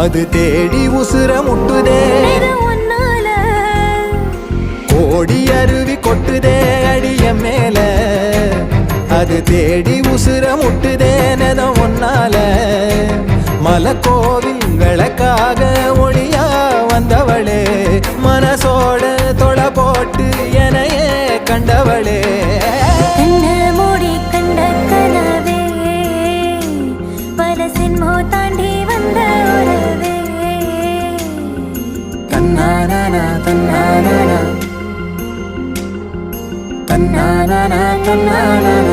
அது தேடி உசுர முட்டுதே கோடி அருவி கொட்டுதே அடிய மேல அது தேடி உசுர முட்டுதே நெதம் ஒன்னால மலக்கோவில் விளக்காக ஒளியா வந்தவளே மனசோட தொலை போட்டு எனையே கண்டவளே தன்னானா தன்னானா தன்னானா தன்னானா